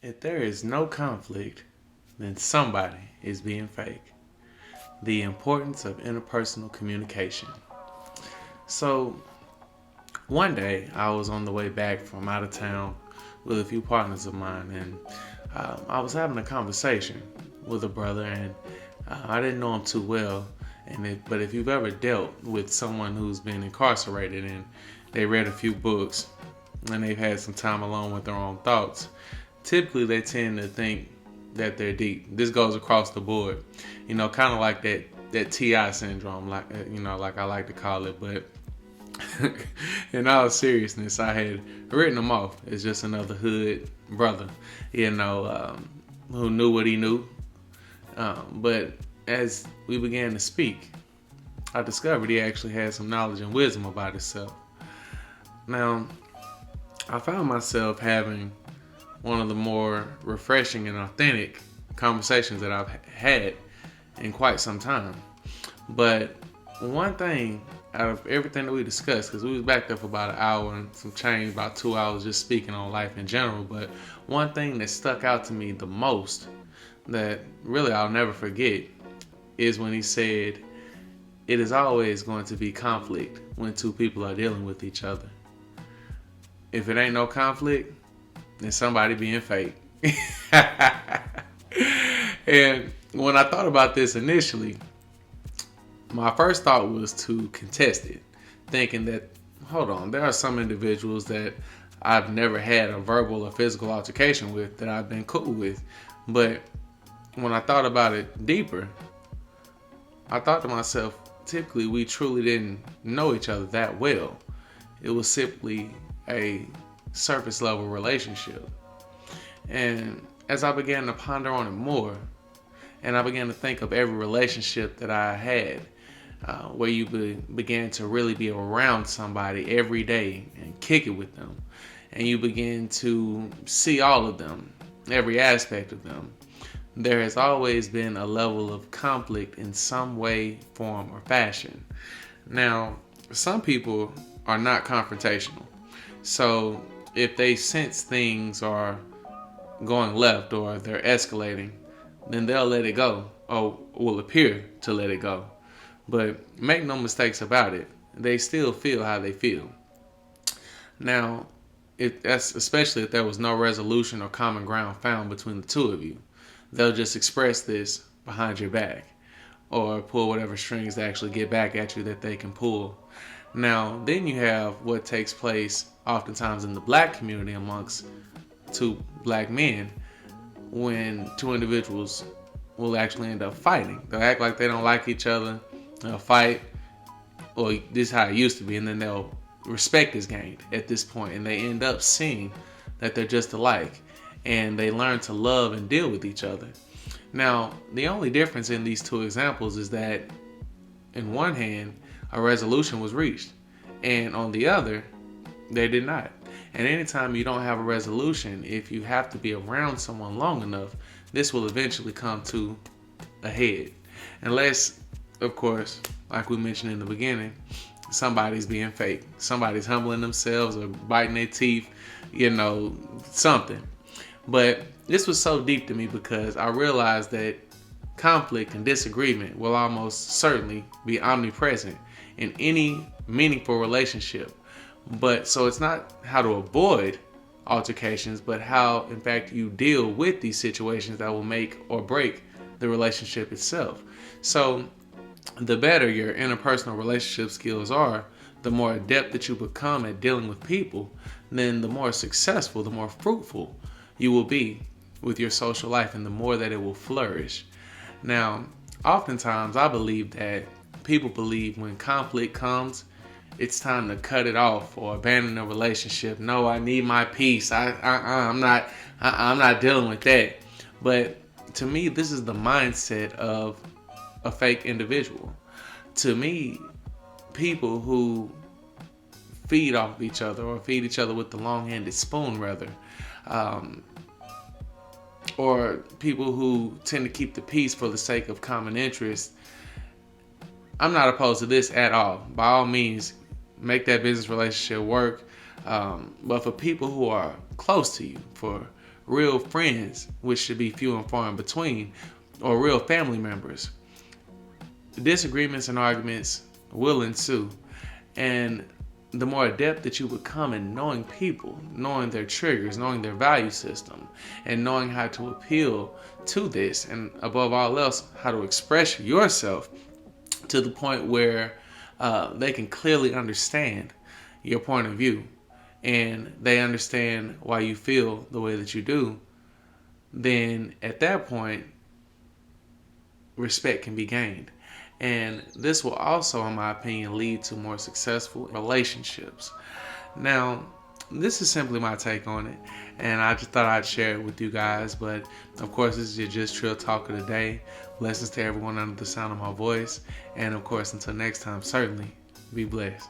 If there is no conflict, then somebody is being fake. The importance of interpersonal communication. So, one day I was on the way back from out of town with a few partners of mine, and I was having a conversation with a brother, and I didn't know him too well. But if you've ever dealt with someone who's been incarcerated and they read a few books and they've had some time alone with their own thoughts, typically they tend to think that they're deep. This goes across the board, kind of like that TI syndrome, like I like to call it. But in all seriousness, I had written him off as just another hood brother, who knew what he knew. But as we began to speak, I discovered he actually had some knowledge and wisdom about himself. Now, I found myself having one of the more refreshing and authentic conversations that I've had in quite some time. But one thing out of everything that we discussed, because we was back there for about an hour and some change, about 2 hours just speaking on life in general, but one thing that stuck out to me the most that really I'll never forget is when he said, it is always going to be conflict when two people are dealing with each other. If it ain't no conflict, then somebody being fake. And when I thought about this initially, my first thought was to contest it, thinking that, hold on, there are some individuals that I've never had a verbal or physical altercation with that I've been cool with. But when I thought about it deeper, I thought to myself, typically we truly didn't know each other that well. It was simply a surface level relationship. And as I began to ponder on it more, and I began to think of every relationship that I had, where you began to really be around somebody every day and kick it with them, and you begin to see all of them, every aspect of them, there has always been a level of conflict in some way, form, or fashion. Now, some people are not confrontational. So if they sense things are going left or they're escalating, then they'll let it go, or will appear to let it go. But make no mistakes about it, they still feel how they feel. Now, especially if there was no resolution or common ground found between the two of you, they'll just express this behind your back or pull whatever strings to actually get back at you that they can pull. Now, then you have what takes place oftentimes in the black community amongst two black men when two individuals will actually end up fighting. They'll act like they don't like each other, they'll fight, or this is how it used to be, and then they'll respect is gained at this point, and they end up seeing that they're just alike, and they learn to love and deal with each other. Now, the only difference in these two examples is that in one hand, a resolution was reached, and on the other, they did not. And anytime you don't have a resolution, if you have to be around someone long enough, this will eventually come to a head. Unless, of course, like we mentioned in the beginning, somebody's being fake. Somebody's humbling themselves or biting their teeth, something. But this was so deep to me because I realized that conflict and disagreement will almost certainly be omnipresent in any meaningful relationship. But so it's not how to avoid altercations, but how, in fact, you deal with these situations that will make or break the relationship itself. So the better your interpersonal relationship skills are, the more adept that you become at dealing with people, then the more successful, the more fruitful you will be with your social life, and the more that it will flourish. Now, oftentimes I believe that people believe when conflict comes, it's time to cut it off or abandon the relationship. No, I need my peace. I'm not dealing with that. But to me, this is the mindset of a fake individual. To me, people who feed off of each other, or feed each other with the long-handed spoon, rather, or people who tend to keep the peace for the sake of common interest, I'm not opposed to this at all. By all means, make that business relationship work. But for people who are close to you, for real friends, which should be few and far in between, or real family members. Disagreements and arguments will ensue. And the more adept that you become in knowing people, knowing their triggers, knowing their value system, and knowing how to appeal to this, and above all else, how to express yourself to the point where they can clearly understand your point of view and they understand why you feel the way that you do, then at that point, respect can be gained. And this will also, in my opinion, lead to more successful relationships. Now, this is simply my take on it, and I just thought I'd share it with you guys. But of course, this is your Just Trill Talk of the Day. Blessings to everyone under the sound of my voice. And of course, until next time, certainly be blessed.